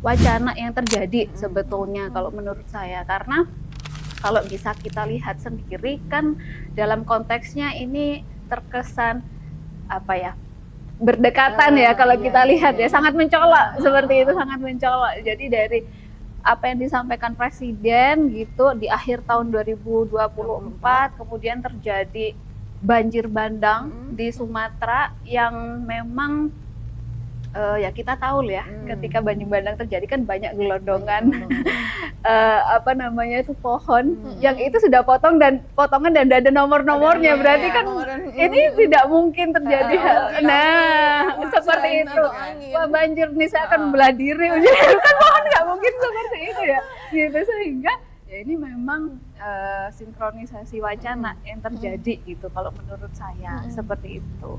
wacana yang terjadi sebetulnya kalau menurut saya, karena kalau bisa kita lihat sendiri kan dalam konteksnya ini terkesan apa ya, berdekatan ya kalau kita lihat ya, sangat mencolok seperti itu, sangat mencolok. Jadi dari apa yang disampaikan Presiden gitu di akhir tahun 2024, kemudian terjadi banjir bandang di Sumatera yang memang ya kita tahu ya, ketika banjir bandang terjadi kan banyak gelondongan apa namanya itu pohon yang itu sudah potongan dan ada nomor-nomornya, berarti kan ini tidak mungkin terjadi seperti itu. Wah, banjir nih saya akan belah diri, kan pohon nggak mungkin seperti itu ya, gitu. Sehingga ya ini memang sinkronisasi wacana yang terjadi gitu kalau menurut saya, seperti itu.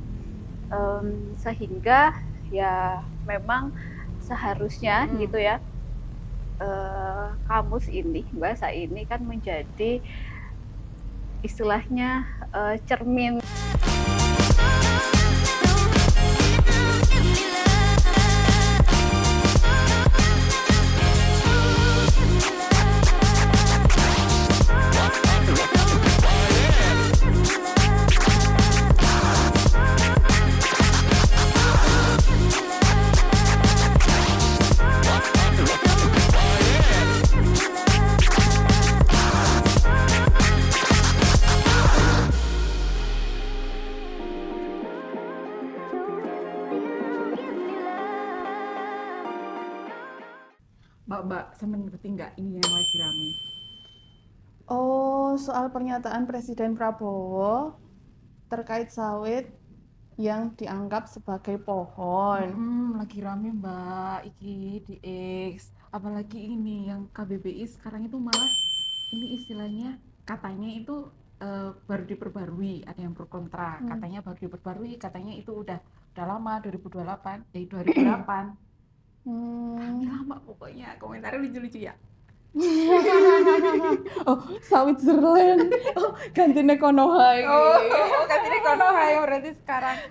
Sehingga ya memang seharusnya gitu ya, kamus ini, bahasa ini kan menjadi istilahnya cermin. Mbak, sampean ngerti nggak ini yang lagi rame? Oh, soal pernyataan Presiden Prabowo terkait sawit yang dianggap sebagai pohon. Lagi rame Mbak, iki di X. Apalagi ini yang KBBI sekarang itu malah ini istilahnya katanya itu baru diperbarui, ada yang pro kontra. Katanya baru diperbarui, katanya itu udah lama 2028, dari 2008. Kami lama pokoknya, komentarnya lucu-lucu ya. Oh, sawit Zerlen. Oh, gantinya Konoha. Katanya Konoha yang berarti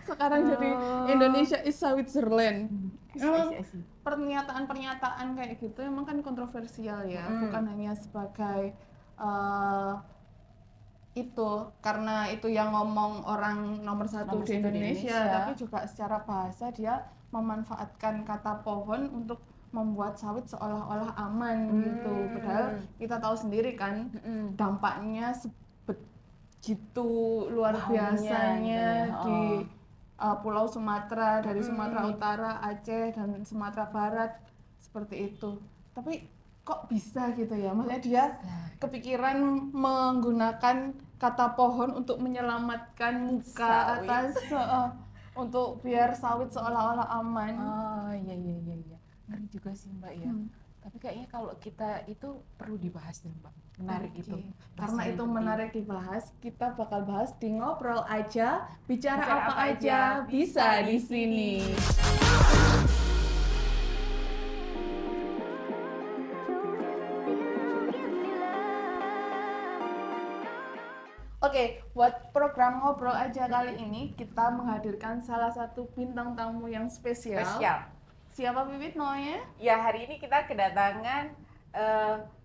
Sekarang jadi Indonesia is sawit Zerlen. I see. Pernyataan-pernyataan kayak gitu emang kan kontroversial ya, bukan hanya sebagai itu karena itu yang ngomong orang nomor satu di Indonesia, tapi juga secara bahasa dia memanfaatkan kata pohon untuk membuat sawit seolah-olah aman gitu. Padahal kita tahu sendiri kan dampaknya begitu luar biasanya di Pulau Sumatera, dari Sumatera Utara, Aceh, dan Sumatera Barat seperti itu. Tapi kok bisa gitu ya? Maksudnya dia kepikiran menggunakan kata pohon untuk menyelamatkan muka sawit. Atas untuk biar sawit seolah-olah aman. Oh iya. Ngeri juga sih Mbak ya. Tapi kayaknya kalau kita itu perlu dibahas deh Mbak. Menarik itu. Karena itu menarik dibahas, kita bakal bahas di Ngobrol Aja, bicara apa aja bisa di sini. Oke, buat program Ngobrol Aja kali ini kita menghadirkan salah satu bintang tamu yang spesial. Siapa Pipit namanya? Ya, hari ini kita kedatangan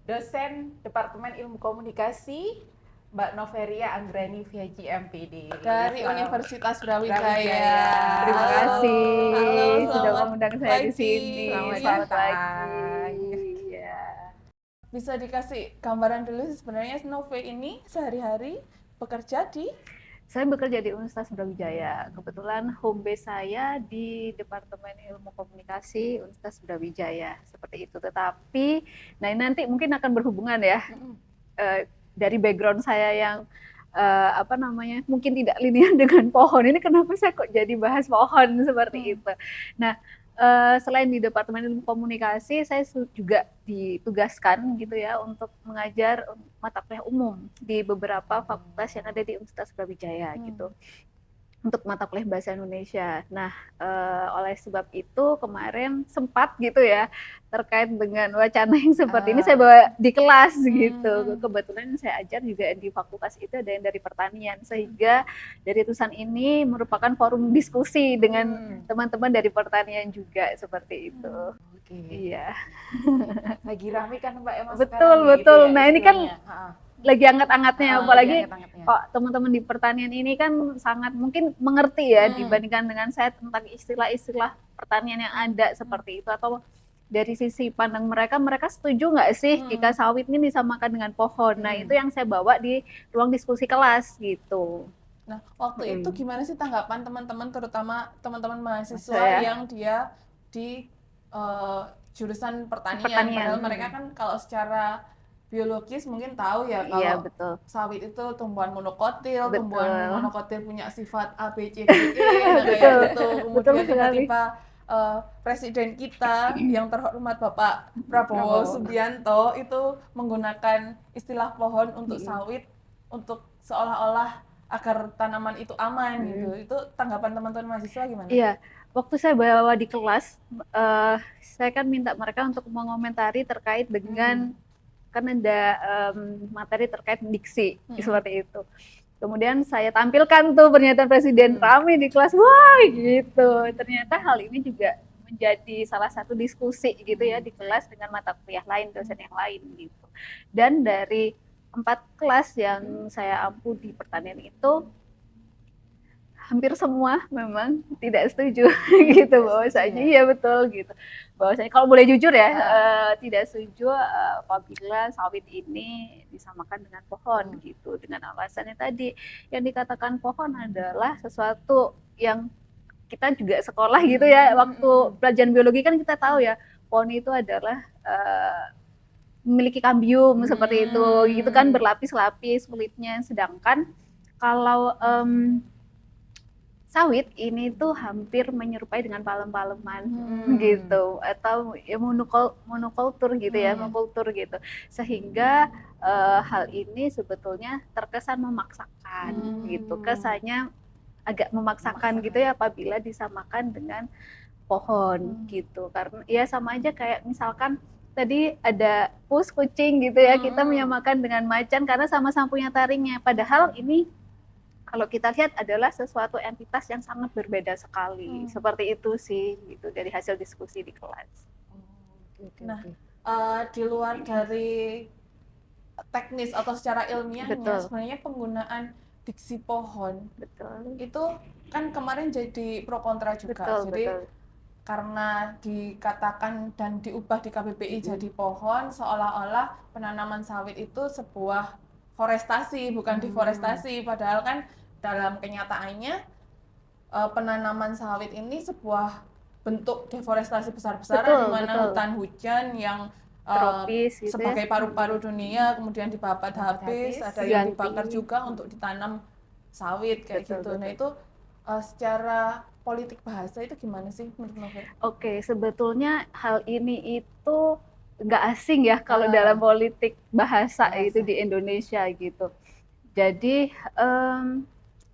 dosen Departemen Ilmu Komunikasi Mbak Noveria Anggrani Viaji MPD dari Universitas Brawijaya. Terima kasih. Halo, sudah mengundang saya di sini. Selamat pagi. Ya. Bisa dikasih gambaran dulu sebenarnya Nove ini sehari-hari bekerja di? Saya bekerja di Universitas Brawijaya. Kebetulan home base saya di Departemen Ilmu Komunikasi Universitas Brawijaya, seperti itu. Tetapi, nah nanti mungkin akan berhubungan ya dari background saya yang apa namanya, mungkin tidak linear dengan pohon. Ini kenapa saya kok jadi bahas pohon seperti itu? Nah, selain di Departemen Ilmu Komunikasi, saya juga ditugaskan gitu ya untuk mengajar mata kuliah umum di beberapa fakultas yang ada di Universitas Brawijaya gitu. untuk mata kuliah bahasa Indonesia. Nah, oleh sebab itu kemarin sempat gitu ya terkait dengan wacana yang seperti ini saya bawa di kelas gitu. Kebetulan saya ajar juga di fakultas itu ada yang dari pertanian, sehingga dari tulisan ini merupakan forum diskusi dengan teman-teman dari pertanian juga seperti itu. Oke. Iya. Lagi rame kan Mbak emang Betul, sekarang nih, betul. gitu ya, Nah, ini kan istilahnya. lagi anget-angetnya, Lagi apalagi anget-angetnya. kok teman-teman di pertanian ini kan sangat mungkin mengerti ya dibandingkan dengan saya tentang istilah-istilah pertanian yang ada seperti itu, atau dari sisi pandang mereka, mereka setuju nggak sih jika sawit ini disamakan dengan pohon. Nah, itu yang saya bawa di ruang diskusi kelas gitu. Nah, waktu itu gimana sih tanggapan teman-teman, terutama teman-teman mahasiswa Saya. yang dia di jurusan pertanian. Pertanian. Padahal mereka kan kalau secara biologis mungkin tahu ya kalau Iya, betul. sawit itu tumbuhan monokotil, Betul. tumbuhan monokotil punya sifat A, B, C, D, E, nah kayak Betul. gitu. Betul Kemudian sekali. tiba-tiba presiden kita yang terhormat Bapak Prabowo Subianto itu menggunakan istilah pohon untuk sawit, untuk seolah-olah agar tanaman itu aman gitu. Itu tanggapan teman-teman mahasiswa gimana? Iya, waktu saya bawa di kelas, saya kan minta mereka untuk mengomentari terkait dengan kan ada materi terkait diksi seperti itu. Kemudian saya tampilkan tuh pernyataan presiden, rame di kelas, wah gitu. Ternyata hal ini juga menjadi salah satu diskusi gitu ya di kelas dengan mata kuliah lain, dosen yang lain gitu. Dan dari 4 kelas yang saya ampu di pertanian itu, hampir semua memang tidak setuju gitu bahwasanya iya betul gitu, bahwasanya kalau boleh jujur ya tidak setuju apabila sawit ini disamakan dengan pohon gitu, dengan alasannya tadi yang dikatakan pohon adalah sesuatu yang kita juga sekolah gitu ya, waktu pelajaran biologi kan kita tahu ya pohon itu adalah memiliki kambium seperti itu gitu kan, berlapis-lapis kulitnya, sedangkan kalau sawit ini tuh hampir menyerupai dengan palem-paleman gitu, atau ya monokultur gitu ya, monokultur gitu, sehingga hal ini sebetulnya terkesan memaksakan gitu, kesannya agak memaksakan gitu ya apabila disamakan dengan pohon gitu, karena ya sama aja kayak misalkan tadi ada kucing gitu ya, kita menyamakan dengan macan karena sama-sama punya taringnya, padahal ini kalau kita lihat adalah sesuatu entitas yang sangat berbeda sekali. Seperti itu sih gitu dari hasil diskusi di kelas. Nah, di luar dari teknis atau secara ilmiahnya, sebenarnya penggunaan diksi pohon itu kan kemarin jadi pro kontra juga. Jadi karena dikatakan dan diubah di KBBI jadi pohon, seolah-olah penanaman sawit itu sebuah forestasi, bukan deforestasi, padahal kan dalam kenyataannya penanaman sawit ini sebuah bentuk deforestasi besar-besaran, di mana hutan hujan yang tropis gitu sebagai paru-paru dunia kemudian dibabat habis, ada yang dibakar juga untuk ditanam sawit kayak gitu. Nah itu secara politik bahasa itu gimana sih menurut Novel? Oke, sebetulnya hal ini itu nggak asing ya kalau dalam politik bahasa itu di Indonesia gitu. Jadi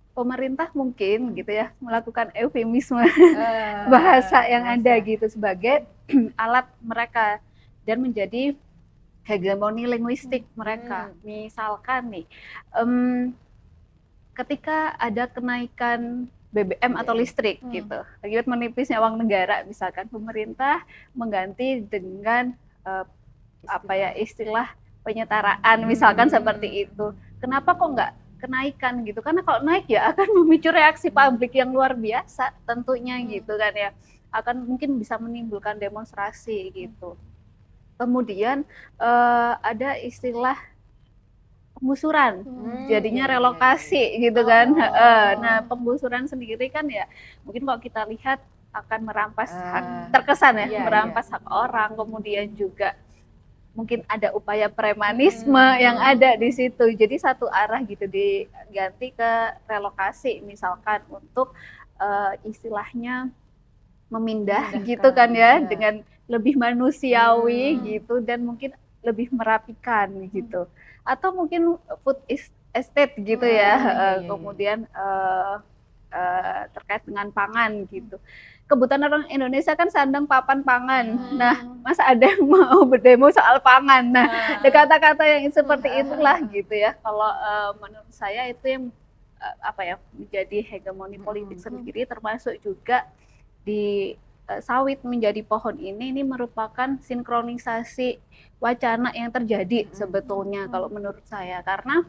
pemerintah mungkin gitu ya melakukan eufemisme bahasa yang ada gitu sebagai alat mereka dan menjadi hegemoni linguistik mereka. Misalkan nih, ketika ada kenaikan BBM atau listrik gitu, akibat menipisnya uang negara, misalkan pemerintah mengganti dengan istilah penyetaraan, misalkan seperti itu. Kenapa kok nggak kenaikan gitu? Karena kalau naik ya akan memicu reaksi publik yang luar biasa tentunya gitu kan ya, akan mungkin bisa menimbulkan demonstrasi gitu. Kemudian ada istilah penggusuran, jadinya relokasi gitu kan. Nah penggusuran sendiri kan ya mungkin kalau kita lihat akan merampas hak, terkesan ya merampas hak orang, kemudian juga mungkin ada upaya premanisme yang ada di situ, jadi satu arah gitu diganti ke relokasi misalkan untuk istilahnya memindahkan gitu kan ya, dengan lebih manusiawi gitu dan mungkin lebih merapikan gitu, atau mungkin food estate gitu ya. Kemudian terkait dengan pangan gitu. Kebutuhan orang Indonesia kan sandang papan pangan. Nah, masa ada yang mau berdemo soal pangan? Nah, kata-kata yang seperti itulah gitu ya. Kalau menurut saya itu yang menjadi hegemoni politik sendiri, termasuk juga di sawit menjadi pohon ini merupakan sinkronisasi wacana yang terjadi sebetulnya kalau menurut saya, karena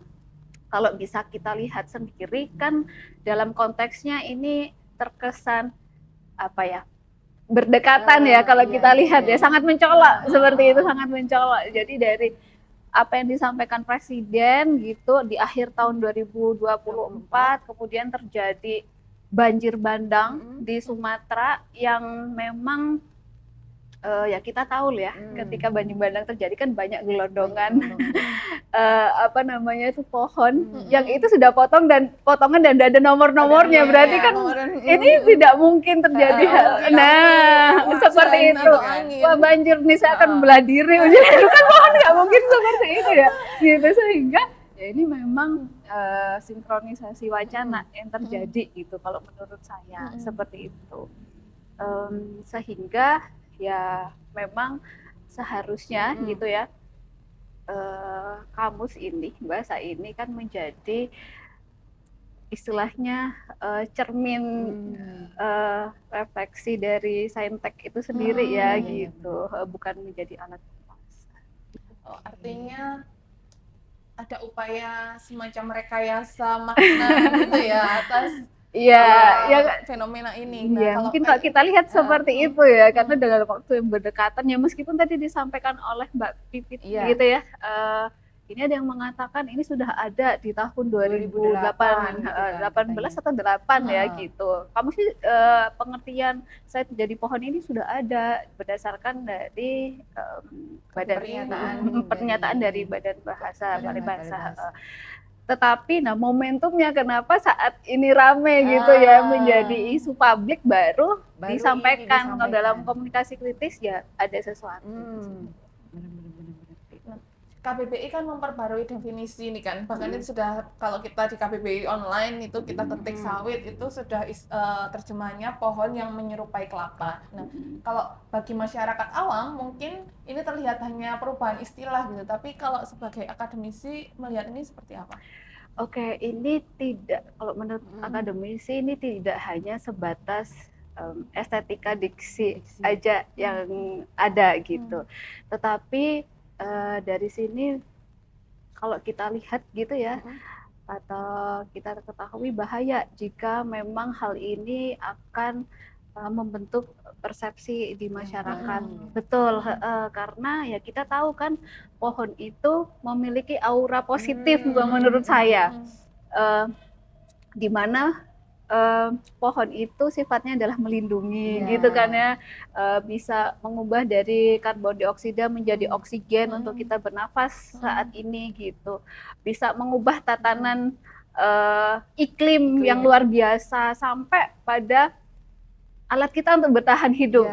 kalau bisa kita lihat sendiri kan dalam konteksnya ini terkesan berdekatan ya kalau kita lihat ya, sangat mencolok seperti itu, sangat mencolok. Jadi dari apa yang disampaikan Presiden gitu di akhir tahun 2024, kemudian terjadi banjir bandang di Sumatera yang memang ya kita tahu ya, ketika banjir bandang terjadi kan banyak gelondongan itu pohon yang itu sudah potongan dan ada nomor-nomornya, berarti kan ini tidak mungkin terjadi seperti itu. Wah, banjir nih saya akan belah diri, itu kan pohon nggak mungkin seperti itu ya, gitu. Sehingga ya ini memang sinkronisasi wacana yang terjadi gitu kalau menurut saya seperti itu. Sehingga ya memang seharusnya gitu ya, kamus ini, bahasa ini kan menjadi istilahnya cermin refleksi dari saintek itu sendiri ya gitu, bukan menjadi alat penguasa. Artinya ada upaya semacam rekayasa makna gitu ya atas fenomena ini. Nah, mungkin kalau kita lihat seperti itu ya, karena dengan waktu yang berdekatan ya, meskipun tadi disampaikan oleh Mbak Pipit gitu ya, ini ada yang mengatakan ini sudah ada di tahun 2018 atau 8 ya gitu. Kamu sih pengertian saya jadi pohon ini sudah ada berdasarkan dari pernyataan dari Badan Bahasa Paribasa. Tetapi momentumnya kenapa saat ini rame gitu ya, menjadi isu publik baru disampaikan. Kalau dalam komunikasi kritis ya ada sesuatu. KBBI kan memperbarui definisi ini kan, bahkan itu sudah, kalau kita di KBBI online itu kita ketik sawit itu sudah terjemahannya pohon yang menyerupai kelapa. Nah, kalau bagi masyarakat awam mungkin ini terlihat hanya perubahan istilah gitu, tapi kalau sebagai akademisi melihat ini seperti apa? Oke, ini tidak, kalau menurut akademisi ini tidak hanya sebatas estetika diksi aja yang ada gitu, tetapi dari sini kalau kita lihat gitu ya, atau kita ketahui bahaya jika memang hal ini akan membentuk persepsi di masyarakat. Betul, karena ya kita tahu kan pohon itu memiliki aura positif menurut saya, di mana pohon itu sifatnya adalah melindungi gitu kan ya, bisa mengubah dari karbon dioksida menjadi oksigen untuk kita bernafas saat ini gitu, bisa mengubah tatanan iklim yang luar biasa sampai pada alat kita untuk bertahan hidup,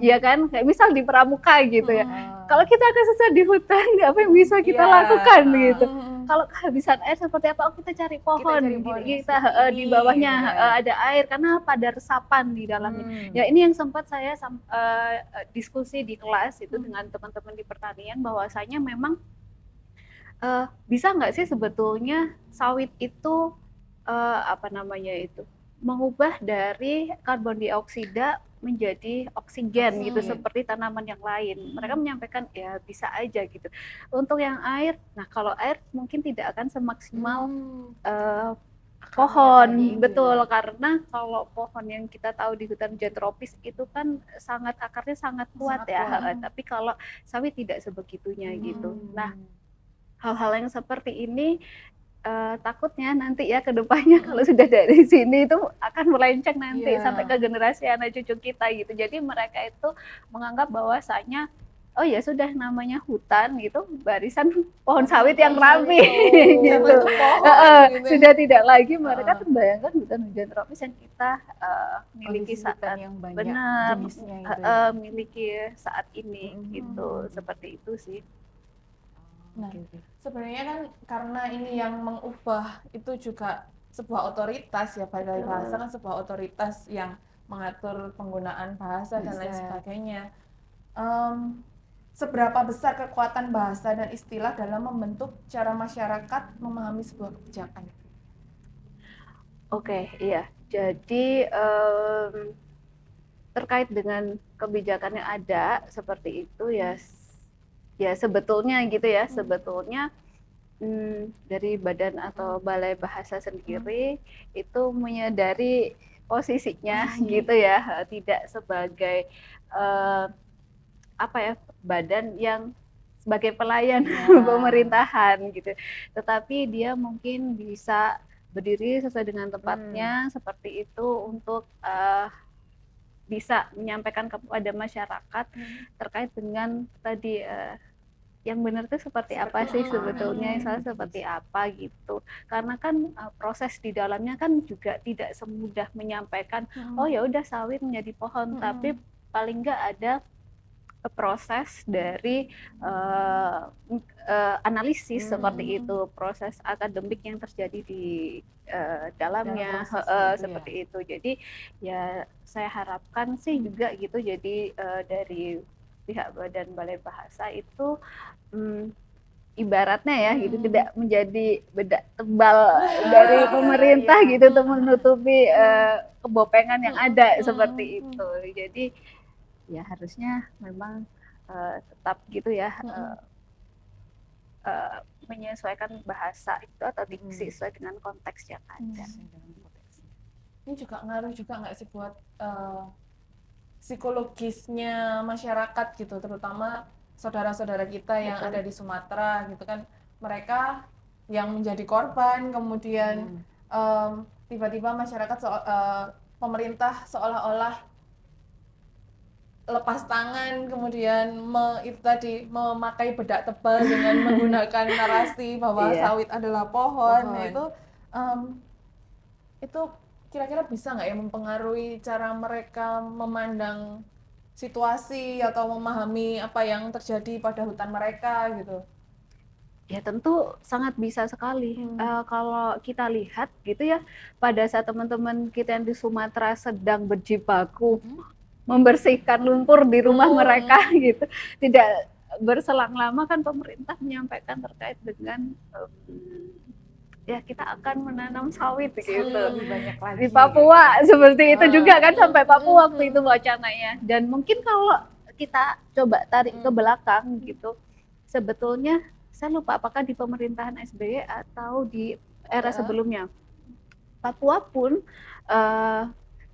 ya kan, kayak misal di pramuka gitu ya. Kalau kita akan susah di hutan, apa yang bisa kita lakukan gitu. Kalau kehabisan air seperti apa? Kita cari pohon, kita di bawahnya ada air, karena ada resapan di dalamnya. Ya ini yang sempat saya diskusi di kelas itu dengan teman-teman di pertanian, bahwasanya memang bisa nggak sih sebetulnya sawit itu mengubah dari karbon dioksida menjadi oksigen gitu, seperti tanaman yang lain. Mereka menyampaikan ya bisa aja gitu. Untuk yang air, nah kalau air mungkin tidak akan semaksimal pohon, betul, karena kalau pohon yang kita tahu di hutan hujan tropis itu kan akarnya sangat kuat ya. Tapi kalau sawit tidak sebegitunya gitu. Nah, hal-hal yang seperti ini takutnya nanti ya ke depannya kalau sudah dari sini itu akan melenceng nanti sampai ke generasi anak cucu kita gitu. Jadi mereka itu menganggap bahwasanya oh ya sudah, namanya hutan gitu, barisan pohon sawit yang rapi gitu. Sudah tidak lagi mereka terbayangkan hutan hujan tropis yang kita miliki saat yang banyak jenisnya itu miliki saat ini gitu. Seperti itu sih. Nah, sebenarnya kan karena ini yang mengubah itu juga sebuah otoritas ya, Balai Bahasa kan sebuah otoritas yang mengatur penggunaan bahasa dan lain sebagainya. Seberapa besar kekuatan bahasa dan istilah dalam membentuk cara masyarakat memahami sebuah kebijakan? Oke, iya. Jadi terkait dengan kebijakan yang ada seperti itu ya, ya sebetulnya gitu ya, sebetulnya dari badan atau balai bahasa sendiri itu menyadari posisinya gitu ya, tidak sebagai apa ya, badan yang sebagai pelayan pemerintahan gitu, tetapi dia mungkin bisa berdiri sesuai dengan tempatnya seperti itu untuk bisa menyampaikan kepada masyarakat terkait dengan tadi yang benar itu seperti apa sih sebetulnya, yang salah seperti apa gitu. Karena kan proses di dalamnya kan juga tidak semudah menyampaikan oh ya udah sawit menjadi pohon, tapi paling nggak ada proses dari analisis seperti itu, proses akademik yang terjadi di dalamnya seperti itu. Jadi ya saya harapkan sih juga gitu, jadi dari pihak Badan Balai Bahasa itu ibaratnya ya gitu tidak menjadi bedak tebal dari pemerintah gitu untuk menutupi kebopengan yang ada seperti itu. Jadi ya harusnya memang tetap gitu ya menyesuaikan bahasa itu atau diksi sesuai dengan konteks yang ada. Ini juga ngaruh juga nggak sih buat psikologisnya masyarakat gitu, terutama saudara-saudara kita yang ada di Sumatera gitu kan, mereka yang menjadi korban, kemudian tiba-tiba masyarakat pemerintah seolah-olah lepas tangan, kemudian itu tadi memakai bedak tebal dengan menggunakan narasi bahwa sawit adalah pohon. Nah, itu kira-kira bisa nggak ya mempengaruhi cara mereka memandang situasi atau memahami apa yang terjadi pada hutan mereka gitu? Ya tentu sangat bisa sekali. Kalau kita lihat gitu ya, pada saat teman-teman kita yang di Sumatera sedang berjibaku membersihkan lumpur di rumah mereka gitu, tidak berselang lama kan pemerintah menyampaikan terkait dengan ya kita akan menanam sawit gitu di Papua seperti itu juga kan, sampai Papua waktu itu wacananya. Dan mungkin kalau kita coba tarik ke belakang gitu, sebetulnya saya lupa apakah di pemerintahan SBY atau di era sebelumnya, Papua pun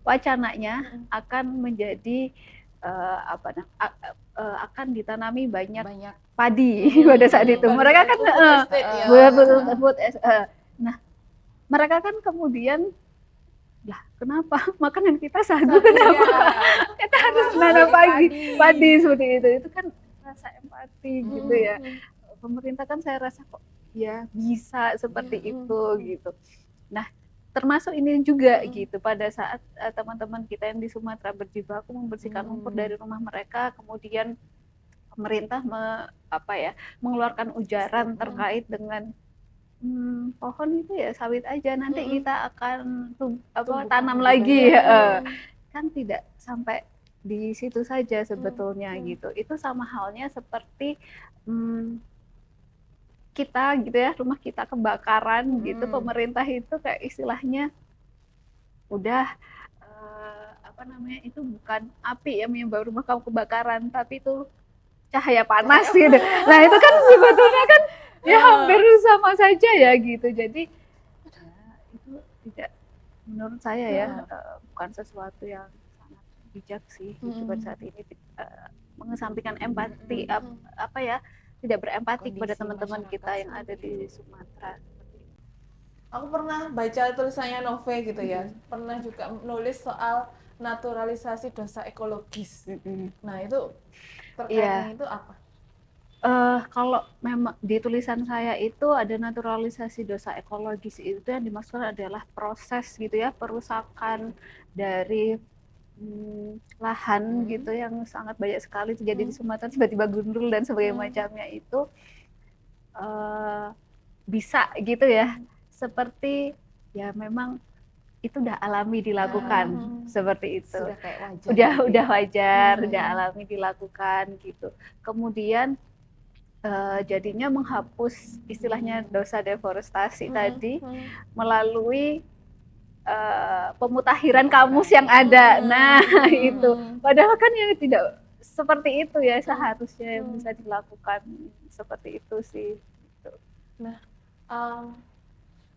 wacananya akan menjadi akan ditanami banyak padi pada saat itu. Mereka kan nah mereka kan kemudian lah kenapa makanan kita sagu, kenapa kita harus menanam padi seperti itu kan rasa empati gitu ya. Pemerintah kan saya rasa kok ya bisa seperti itu gitu. Nah termasuk ini juga gitu, pada saat teman-teman kita yang di Sumatera berjibaku membersihkan lumpur dari rumah mereka, kemudian pemerintah mengeluarkan ujaran terkait dengan pohon itu ya sawit aja, nanti kita akan tanam lagi kan tidak sampai di situ saja sebetulnya gitu. Itu sama halnya seperti kita gitu ya, rumah kita kebakaran gitu, pemerintah itu kayak istilahnya udah itu bukan api ya menyebabkan rumah kamu kebakaran, tapi itu cahaya panas gitu. Nah itu kan sebetulnya kan ya hampir sama saja ya gitu. Jadi itu tidak, menurut saya ya bukan sesuatu yang sangat bijak sih gitu pada saat ini, mengesampingkan empati tidak berempati kepada teman-teman kita yang ada di Sumatera. Aku pernah baca tulisannya Nove gitu ya, pernah juga nulis soal naturalisasi dosa ekologis. Nah itu terkaitnya itu apa? Kalau memang di tulisan saya itu ada naturalisasi dosa ekologis, itu yang dimaksudkan adalah proses gitu ya, perusakan dari lahan gitu yang sangat banyak sekali terjadi di Sumatera, tiba-tiba gundul dan sebagainya macamnya itu bisa gitu ya, seperti ya memang itu udah alami dilakukan seperti itu. Sudah kayak wajar. Udah wajar, udah alami dilakukan gitu. Kemudian jadinya menghapus istilahnya dosa deforestasi tadi melalui pemutahiran kamus yang ada. Nah, itu. Padahal kan yang tidak seperti itu ya seharusnya yang bisa dilakukan seperti itu sih. Nah,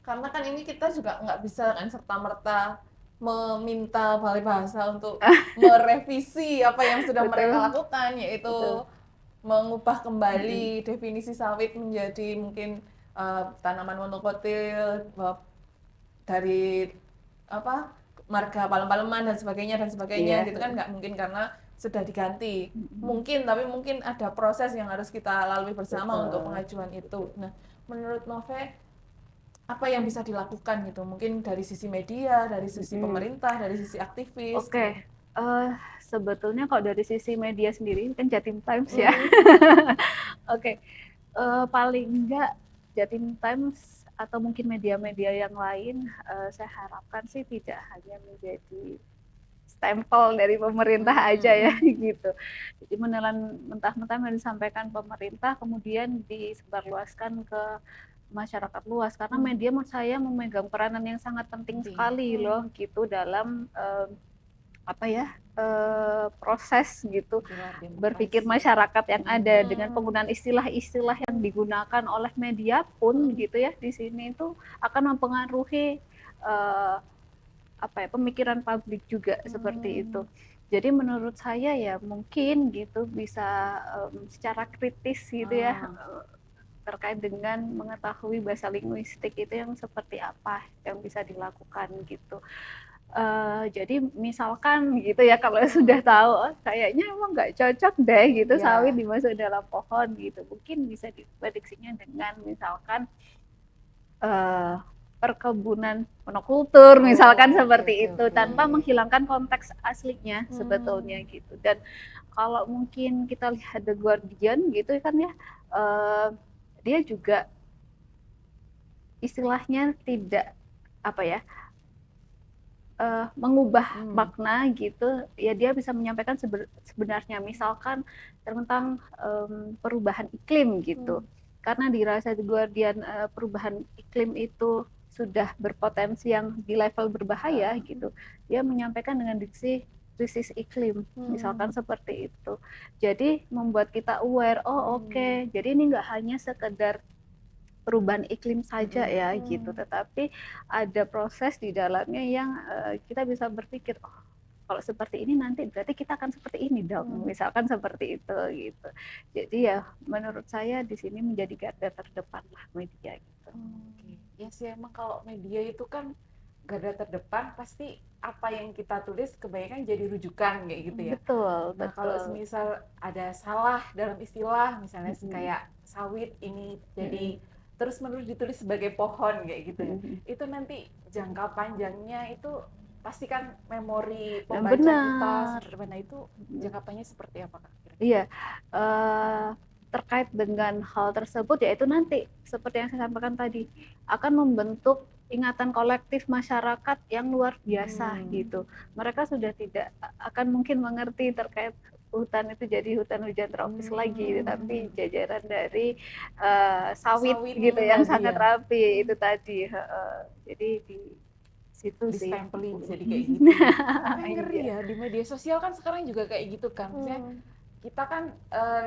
karena kan ini kita juga nggak bisa kan serta-merta meminta Balai Bahasa untuk merevisi apa yang sudah mereka lakukan, yaitu mengubah kembali definisi sawit menjadi mungkin tanaman monokotil dari marga palem-paleman dan sebagainya gitu kan nggak mungkin karena sudah diganti. Mungkin, tapi mungkin ada proses yang harus kita lalui bersama untuk pengajuan itu. Nah, menurut Nove, apa yang bisa dilakukan gitu? Mungkin dari sisi media, dari sisi pemerintah, dari sisi aktivis. Oke. Sebetulnya kalau dari sisi media sendiri kan Jatim Times ya. Oke. Paling enggak Jatim Times atau mungkin media-media yang lain, saya harapkan sih tidak hanya menjadi stempel dari pemerintah aja ya gitu. Jadi menelan mentah-mentah yang disampaikan pemerintah kemudian disebarluaskan ke masyarakat luas karena media menurut saya memegang peranan yang sangat penting sekali loh gitu dalam proses gitu berpikir masyarakat yang ada dengan penggunaan istilah-istilah yang digunakan oleh media pun gitu ya di sini itu akan mempengaruhi pemikiran publik juga seperti itu. Jadi menurut saya ya mungkin gitu bisa secara kritis gitu ya terkait dengan mengetahui bahasa linguistik itu yang seperti apa yang bisa dilakukan gitu. Jadi misalkan gitu ya kalau sudah tahu kayaknya emang nggak cocok deh gitu sawit dimasuk dalam pohon gitu, mungkin bisa diprediksinya dengan misalkan perkebunan monokultur misalkan seperti itu tanpa menghilangkan konteks aslinya sebetulnya gitu. Dan kalau mungkin kita lihat The Guardian gitu kan ya, dia juga istilahnya tidak mengubah makna gitu ya, dia bisa menyampaikan sebenarnya misalkan tentang perubahan iklim gitu karena dirasa The Guardian perubahan iklim itu sudah berpotensi yang di level berbahaya gitu, dia menyampaikan dengan diksi krisis iklim misalkan seperti itu, jadi membuat kita aware jadi ini nggak hanya sekedar perubahan iklim saja ya gitu, tetapi ada proses di dalamnya yang kita bisa berpikir kalau seperti ini nanti berarti kita akan seperti ini dong, misalkan seperti itu gitu. Jadi ya menurut saya di sini menjadi garda terdepan lah media gitu. Ya sih emang kalau media itu kan garda terdepan, pasti apa yang kita tulis kebanyakan jadi rujukan kayak gitu ya. Betul. Nah kalau semisal ada salah dalam istilah misalnya kayak sawit ini jadi terus menerus ditulis sebagai pohon kayak gitu ya, itu nanti jangka panjangnya itu pasti kan memori pembaca kita seperti mana, itu jangka panjangnya seperti apa Kak? Iya, terkait dengan hal tersebut yaitu nanti seperti yang saya sampaikan tadi akan membentuk ingatan kolektif masyarakat yang luar biasa gitu. Mereka sudah tidak akan mungkin mengerti terkait hutan itu jadi hutan hujan tropis lagi, tapi jajaran dari sawit gitu yang sangat rapi itu tadi. Jadi di situ sih. Stempelin jadi kayak gitu. Tapi ngeri ya, di media sosial kan sekarang juga kayak gitu kan. Maksudnya kita kan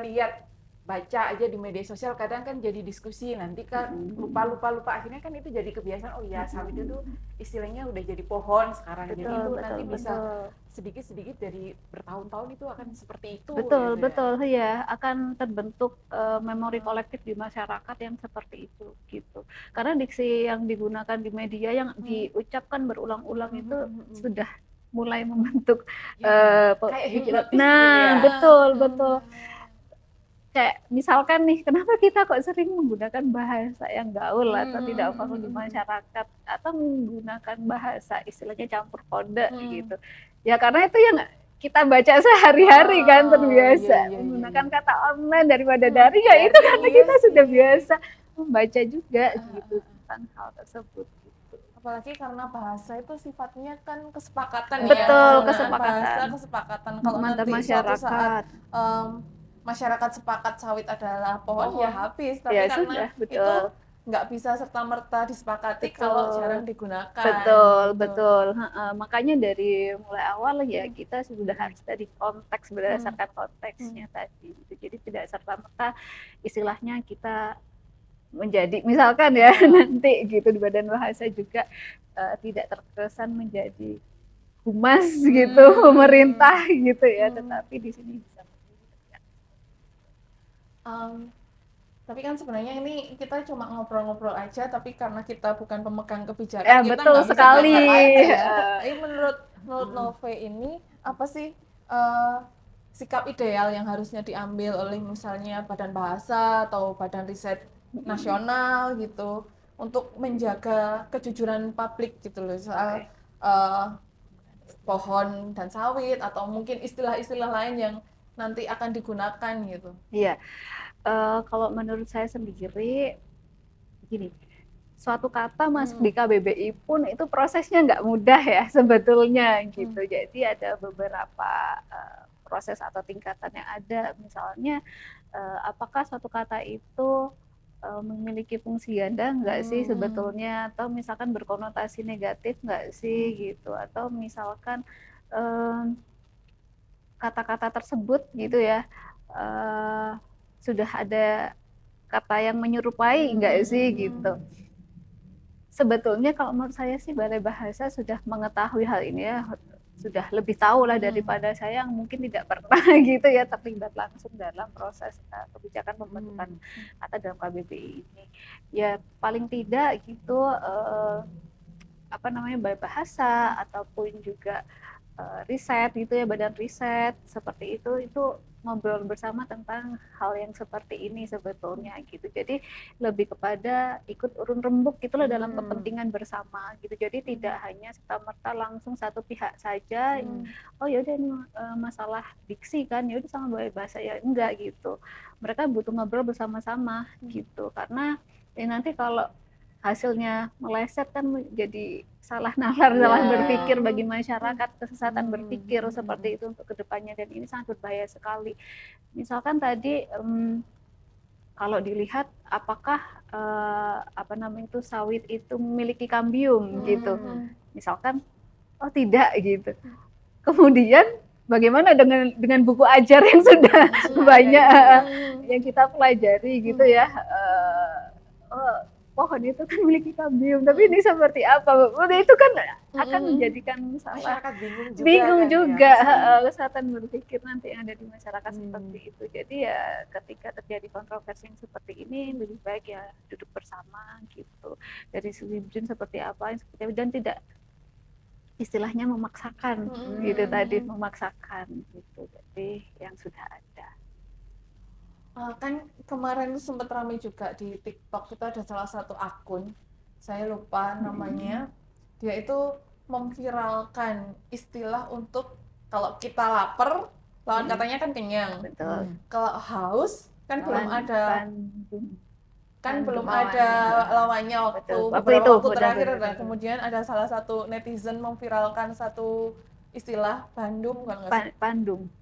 lihat baca aja di media sosial kadang kan jadi diskusi, nanti kan lupa akhirnya kan itu jadi kebiasaan, oh ya sawit itu istilahnya udah jadi pohon sekarang, jadi itu nanti bisa sedikit-sedikit dari bertahun-tahun itu akan seperti itu. Betul ya, akan terbentuk memori kolektif di masyarakat yang seperti itu gitu. Karena diksi yang digunakan di media yang diucapkan berulang-ulang itu sudah mulai membentuk kayak hipnotis gitu ya. Betul. Kayak misalkan nih, kenapa kita kok sering menggunakan bahasa yang gaul atau tidak perlu di masyarakat atau menggunakan bahasa istilahnya campur kode gitu. Ya karena itu yang kita baca sehari-hari kan terbiasa menggunakan kata online daripada daring ya itu karena kita sudah biasa membaca juga gitu tentang hal tersebut gitu. Apalagi karena bahasa itu sifatnya kan kesepakatan ya, Betul, penggunaan kesepakatan. bahasa kesepakatan. Kalau Antar nanti suatu masyarakat. saat masyarakat sepakat sawit adalah pohon, ya habis. Tapi Ya karena sudah, itu betul. nggak bisa serta-merta disepakati Betul. kalau jarang digunakan. Betul, gitu. betul. Makanya dari mulai awal ya kita sudah harus dari konteks, berdasarkan konteksnya tadi. Gitu. Jadi tidak serta-merta istilahnya kita menjadi misalkan ya nanti gitu di badan bahasa juga tidak terkesan menjadi humas gitu pemerintah gitu ya, tetapi di sini bisa. Tapi kan sebenarnya ini kita cuma ngobrol-ngobrol aja, tapi karena kita bukan pemegang kebijakan, Ya, kita betul nggak bisa sekali. ngapa-ngapain ya. Tapi menurut Nove ini apa sih sikap ideal yang harusnya diambil oleh misalnya badan bahasa atau badan riset nasional gitu untuk menjaga kejujuran publik gitu loh soal pohon dan sawit atau mungkin istilah-istilah lain yang nanti akan digunakan gitu. Iya. Kalau menurut saya sendiri gini, suatu kata masuk di KBBI pun itu prosesnya nggak mudah ya sebetulnya gitu. Jadi ada beberapa proses atau tingkatan yang ada. Misalnya apakah suatu kata itu memiliki fungsi ganda nggak sih sebetulnya, atau misalkan berkonotasi negatif nggak sih gitu, atau misalkan kata-kata tersebut gitu ya sudah ada kata yang menyerupai nggak sih gitu. Sebetulnya kalau menurut saya sih Balai Bahasa sudah mengetahui hal ini ya, sudah lebih tahu lah daripada saya yang mungkin tidak pernah gitu ya terlibat langsung dalam proses kebijakan pembentukan kata dalam KBBI ini. Ya paling tidak gitu Balai Bahasa ataupun juga riset gitu ya, badan riset seperti itu ngobrol bersama tentang hal yang seperti ini sebetulnya gitu. Jadi lebih kepada ikut urun rembuk gitulah dalam kepentingan bersama gitu. Jadi tidak hanya serta-merta langsung satu pihak saja. Oh ya udah ini masalah diksi kan, ya udah sama Balai Bahasa, ya enggak gitu. Mereka butuh ngobrol bersama-sama gitu. Karena nanti kalau hasilnya meleset kan jadi salah nalar, salah berpikir bagi masyarakat, kesesatan berpikir seperti itu untuk kedepannya, dan ini sangat berbahaya sekali. Misalkan tadi kalau dilihat apakah sawit itu memiliki kambium gitu, misalkan oh tidak gitu, kemudian bagaimana dengan buku ajar yang sudah banyak yang kita pelajari gitu ya, pohon itu kan memiliki kambium, tapi ini seperti apa? Udah itu kan akan menjadikan masalah. Masyarakat bingung juga, Kesehatan berpikir nanti yang ada di masyarakat seperti itu. Jadi ya ketika terjadi kontroversi yang seperti ini, lebih baik ya duduk bersama gitu. Dari segi seperti apa, dan tidak istilahnya memaksakan gitu tadi, memaksakan gitu. Jadi yang sudah ada. Kan kemarin sempat ramai juga di TikTok, itu ada salah satu akun, saya lupa namanya, dia itu memviralkan istilah untuk kalau kita lapar lawan katanya kan kenyang. Betul. Kalau haus kan belum ada lawannya waktu beberapa waktu terakhir. Kemudian ada salah satu netizen memviralkan satu istilah Bandung kan nggak sih? Pandung.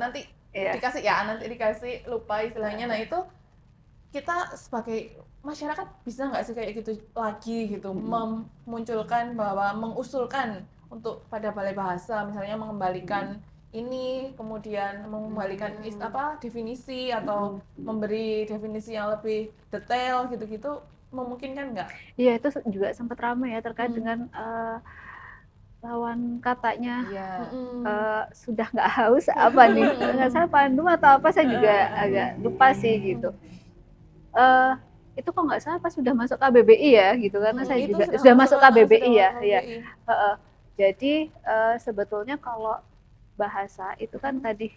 Nanti dikasih lupa istilahnya. Nah itu kita sebagai masyarakat bisa nggak sih kayak gitu lagi gitu, memunculkan bahwa mengusulkan untuk pada Balai Bahasa misalnya mengembalikan ini, kemudian mengembalikan definisi atau memberi definisi yang lebih detail gitu-gitu, memungkinkan nggak? Iya, itu juga sempat ramai ya terkait dengan lawan katanya sudah nggak haus apa nih, nggak salah Pandum atau apa, saya juga agak lupa sih gitu. Itu kok nggak salah pas sudah masuk KBBI ya gitu, karena saya juga sudah masuk KBBI ya. Jadi sebetulnya kalau bahasa itu kan tadi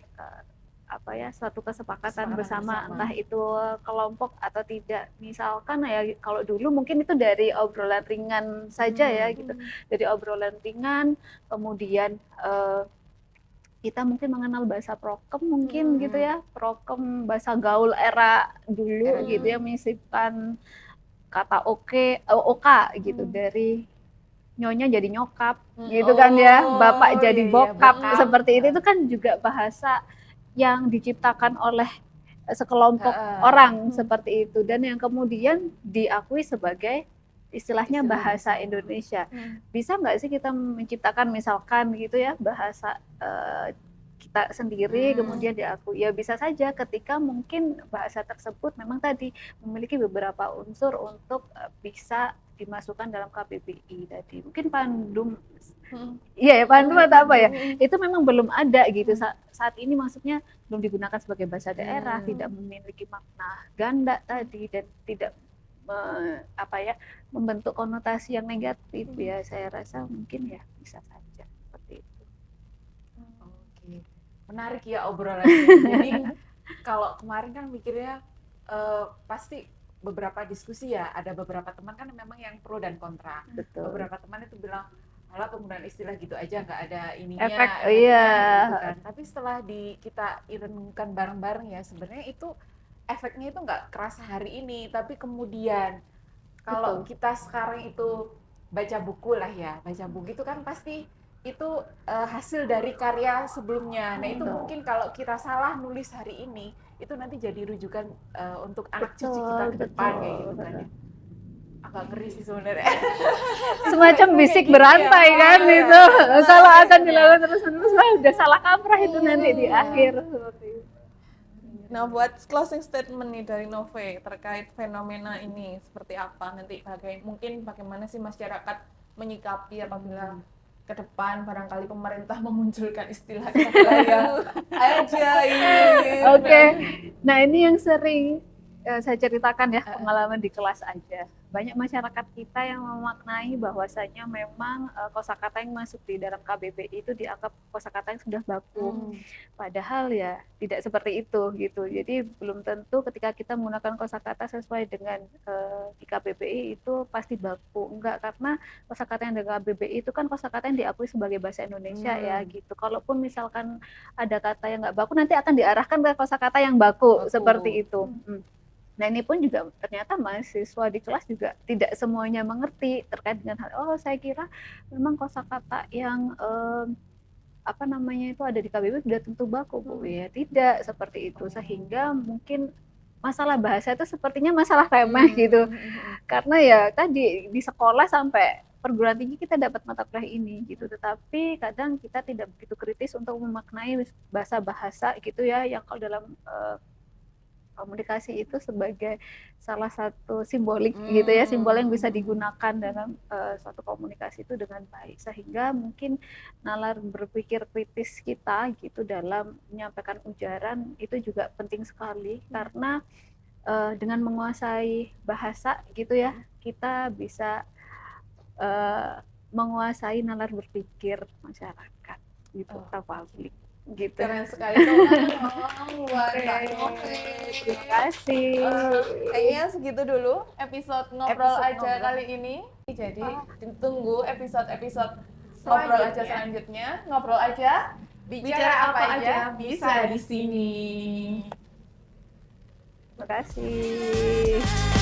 suatu kesepakatan bersama, entah itu kelompok atau tidak. Misalkan ya kalau dulu mungkin itu dari obrolan ringan saja ya gitu, dari obrolan ringan, kemudian kita mungkin mengenal bahasa prokem mungkin gitu ya, prokem bahasa gaul era dulu gitu ya, menyisipkan kata oke gitu dari nyonya jadi nyokap, gitu kan ya, bapak jadi iya, bokap, bokap. seperti itu kan juga bahasa yang diciptakan oleh sekelompok orang seperti itu, dan yang kemudian diakui sebagai istilahnya bahasa Indonesia. Bisa nggak sih kita menciptakan misalkan gitu ya bahasa kita sendiri kemudian diakui? Ya bisa saja ketika mungkin bahasa tersebut memang tadi memiliki beberapa unsur untuk bisa dimasukkan dalam KBBI tadi. Mungkin Pandum, iya ya Pandum atau apa ya? Itu memang belum ada gitu saat ini, maksudnya belum digunakan sebagai bahasa daerah, tidak memiliki makna ganda tadi, dan tidak membentuk konotasi yang negatif ya. Saya rasa mungkin ya bisa saja seperti itu. Oke, menarik ya obrolannya. Jadi kalau kemarin kan mikirnya pasti beberapa diskusi ya, ada beberapa teman kan memang yang pro dan kontra. Betul. Beberapa teman itu bilang malah penggunaan istilah gitu aja nggak ada ininya, Efek, efeknya, gitu kan. Tapi setelah kita irenungkan bareng-bareng ya, sebenarnya itu efeknya itu nggak kerasa hari ini, tapi kemudian kalau kita sekarang itu baca buku lah ya, baca buku itu kan pasti itu hasil dari karya sebelumnya. Nah itu mungkin kalau kita salah nulis hari ini, itu nanti jadi rujukan untuk anak cucu kita ke depan kayak gitu kan ya. Agak ngeri sih sebenarnya. Semacam bisik berantai kan itu. Kalau akan dilakukan terus-menerus, udah salah kaprah itu nanti di akhir. Nah, buat closing statement nih dari Nove terkait fenomena ini seperti apa nanti, mungkin bagaimana sih masyarakat menyikapi apabila ke depan barangkali pemerintah memunculkan istilah-istilah yang ajaib. Oke. Nah, ini yang sering saya ceritakan ya, pengalaman di kelas aja. Banyak masyarakat kita yang memaknai bahwasanya memang kosakata yang masuk di dalam KBBI itu dianggap kosakata yang sudah baku. Padahal ya tidak seperti itu gitu. Jadi belum tentu ketika kita menggunakan kosakata sesuai dengan di KBBI itu pasti baku. Enggak, karena kosakata yang di KBBI itu kan kosakata yang diakui sebagai bahasa Indonesia ya gitu. Kalaupun misalkan ada kata yang nggak baku, nanti akan diarahkan ke kosakata yang baku. Seperti itu. Nah ini pun juga ternyata mahasiswa di kelas juga tidak semuanya mengerti terkait dengan hal, saya kira memang kosakata yang itu ada di KBBI sudah tentu baku Bu, ya tidak seperti itu, sehingga mungkin masalah bahasa itu sepertinya masalah remeh gitu, karena ya tadi di sekolah sampai perguruan tinggi kita dapat mata kuliah ini gitu, tetapi kadang kita tidak begitu kritis untuk memaknai bahasa-bahasa gitu ya, yang kalau dalam komunikasi itu sebagai salah satu simbolik gitu ya, simbol yang bisa digunakan dalam suatu komunikasi itu dengan baik, sehingga mungkin nalar berpikir kritis kita gitu dalam menyampaikan ujaran itu juga penting sekali, karena dengan menguasai bahasa gitu ya, kita bisa menguasai nalar berpikir masyarakat gitu, atau publik gitu. Keren sekali teman-teman buat Mbak Nove. Terima kasih. Kayaknya segitu dulu episode ngobrol aja kali ini. Jadi ditunggu episode-episode ngobrol aja selanjutnya. Ngobrol aja, bicara apa aja bisa di sini. Terima kasih.